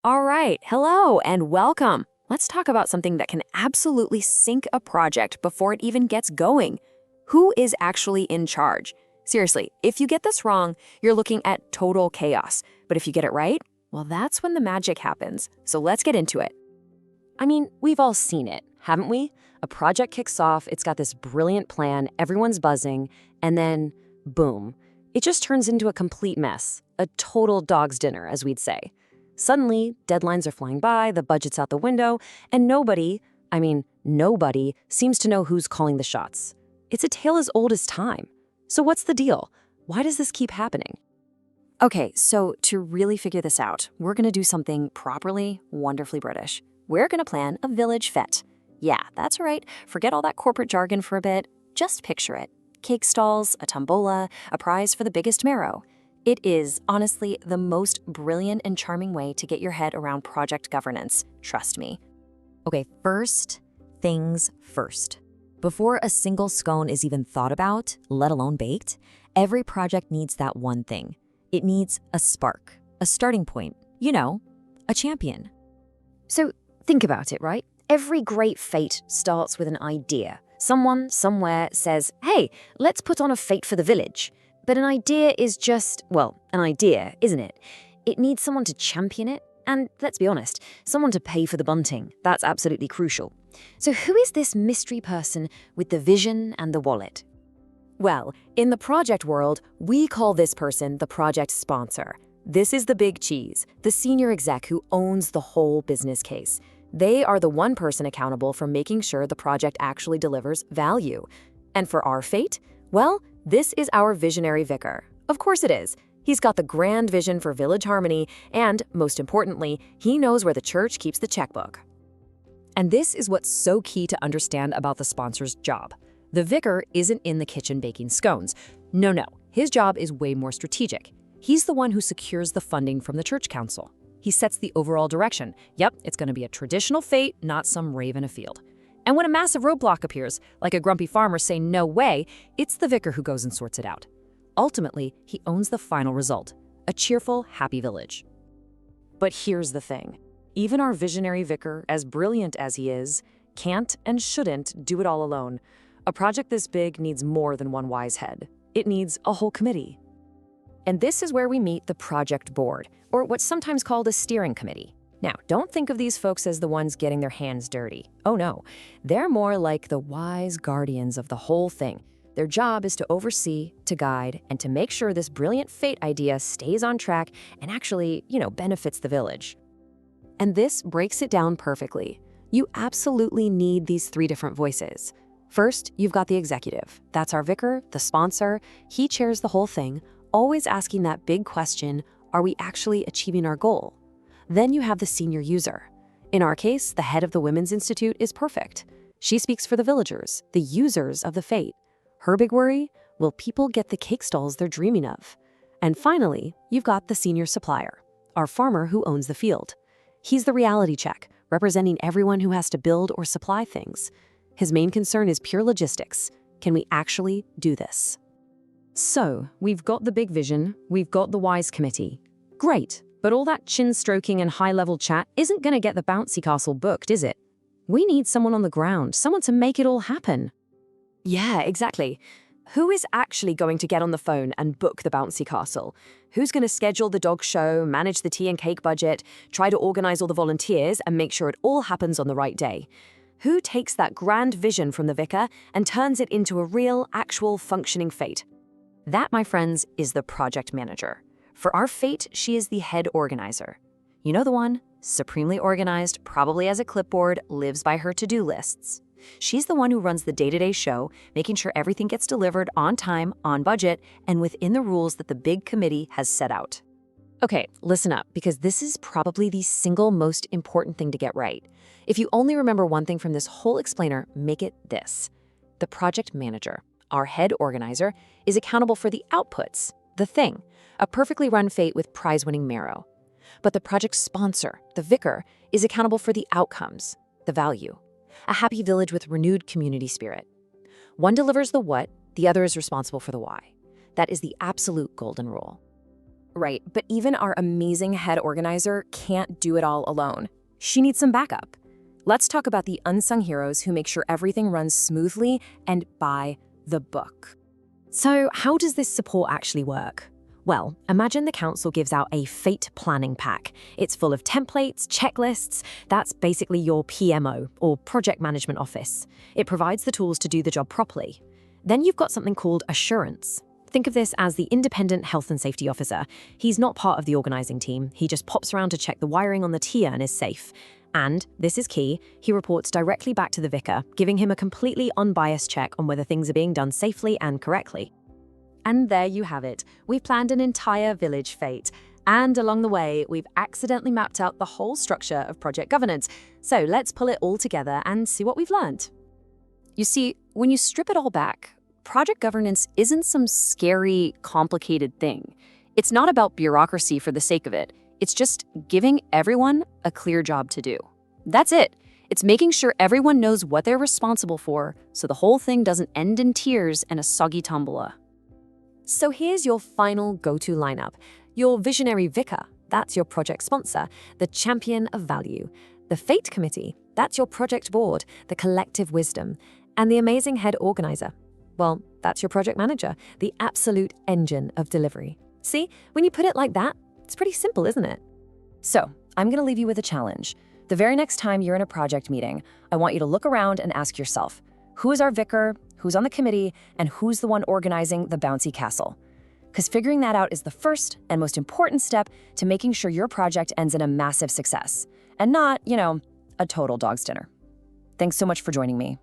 All right, hello and welcome. Let's talk about something that can absolutely sink a project before it even gets going. Who is actually in charge? Seriously, if you get this wrong, you're looking at total chaos. But if you get it right, well, that's when the magic happens. So let's get into it. I mean, we've all seen it, haven't we? A project kicks off, it's got this brilliant plan, everyone's buzzing, and then, boom, it just turns into a complete mess. A total dog's dinner, as we'd say. Suddenly, deadlines are flying by, the budget's out the window, and nobody seems to know who's calling the shots. It's a tale as old as time. So what's the deal? Why does this keep happening? Okay, so to really figure this out, we're gonna do something properly, wonderfully British. We're gonna plan a village fete. Yeah, that's right. Forget all that corporate jargon for a bit. Just picture it. Cake stalls, a tombola, a prize for the biggest marrow. It is, honestly, the most brilliant and charming way to get your head around project governance. Trust me. Okay, first things first. Before a single scone is even thought about, let alone baked, every project needs that one thing. It needs a spark, a starting point, a champion. So think about it, right? Every great fete starts with an idea. Someone, somewhere says, hey, let's put on a fete for the village. But an idea is just, well, an idea, isn't it? It needs someone to champion it, and let's be honest, someone to pay for the bunting. That's absolutely crucial. So who is this mystery person with the vision and the wallet? Well, in the project world, we call this person the project sponsor. This is the big cheese, the senior exec who owns the whole business case. They are the one person accountable for making sure the project actually delivers value. And for our fate, well, this is our visionary vicar. Of course it is. He's got the grand vision for village harmony, and, most importantly, he knows where the church keeps the checkbook. And this is what's so key to understand about the sponsor's job. The vicar isn't in the kitchen baking scones. No, his job is way more strategic. He's the one who secures the funding from the church council. He sets the overall direction. Yep, it's going to be a traditional fete, not some rave in a field. And when a massive roadblock appears, like a grumpy farmer saying no way, it's the vicar who goes and sorts it out. Ultimately, he owns the final result, a cheerful, happy village. But here's the thing. Even our visionary vicar, as brilliant as he is, can't and shouldn't do it all alone. A project this big needs more than one wise head. It needs a whole committee. And this is where we meet the project board, or what's sometimes called a steering committee. Now, don't think of these folks as the ones getting their hands dirty. Oh no, they're more like the wise guardians of the whole thing. Their job is to oversee, to guide, and to make sure this brilliant fate idea stays on track and actually, benefits the village. And this breaks it down perfectly. You absolutely need these three different voices. First, you've got the executive. That's our vicar, the sponsor. He chairs the whole thing, always asking that big question, are we actually achieving our goal? Then you have the senior user. In our case, the head of the Women's Institute is perfect. She speaks for the villagers, the users of the fete. Her big worry? Will people get the cake stalls they're dreaming of? And finally, you've got the senior supplier, our farmer who owns the field. He's the reality check, representing everyone who has to build or supply things. His main concern is pure logistics. Can we actually do this? So, we've got the big vision, we've got the wise committee. Great. But all that chin-stroking and high-level chat isn't going to get the bouncy castle booked, is it? We need someone on the ground, someone to make it all happen. Yeah, exactly. Who is actually going to get on the phone and book the bouncy castle? Who's going to schedule the dog show, manage the tea and cake budget, try to organize all the volunteers, and make sure it all happens on the right day? Who takes that grand vision from the vicar and turns it into a real, actual, functioning fete? That, my friends, is the project manager. For our fete, she is the head organizer. You know the one? Supremely organized, probably has a clipboard, lives by her to-do lists. She's the one who runs the day-to-day show, making sure everything gets delivered on time, on budget, and within the rules that the big committee has set out. Okay, listen up, because this is probably the single most important thing to get right. If you only remember one thing from this whole explainer, make it this. The project manager, our head organizer, is accountable for the outputs, the thing. A perfectly run fete with prize-winning marrow. But the project sponsor, the vicar, is accountable for the outcomes, the value. A happy village with renewed community spirit. One delivers the what, the other is responsible for the why. That is the absolute golden rule. Right, but even our amazing head organizer can't do it all alone. She needs some backup. Let's talk about the unsung heroes who make sure everything runs smoothly and by the book. So, how does this support actually work? Well, imagine the council gives out a fate planning pack. It's full of templates, checklists. That's basically your PMO, or project management office. It provides the tools to do the job properly. Then you've got something called assurance. Think of this as the independent health and safety officer. He's not part of the organizing team. He just pops around to check the wiring on the tier and is safe. And, this is key, he reports directly back to the vicar, giving him a completely unbiased check on whether things are being done safely and correctly. And there you have it. We've planned an entire village fete. And along the way, we've accidentally mapped out the whole structure of project governance. So let's pull it all together and see what we've learned. You see, when you strip it all back, project governance isn't some scary, complicated thing. It's not about bureaucracy for the sake of it. It's just giving everyone a clear job to do. That's it. It's making sure everyone knows what they're responsible for, so the whole thing doesn't end in tears and a soggy tombola. So here's your final go-to lineup. Your visionary vicar, that's your project sponsor, the champion of value. The fate committee, that's your project board, the collective wisdom. And the amazing head organizer, well, that's your project manager, the absolute engine of delivery. See, when you put it like that, it's pretty simple, isn't it? So, I'm going to leave you with a challenge. The very next time you're in a project meeting, I want you to look around and ask yourself, who is our vicar, who's on the committee, and who's the one organizing the bouncy castle? Because figuring that out is the first and most important step to making sure your project ends in a massive success, and not, a total dog's dinner. Thanks so much for joining me.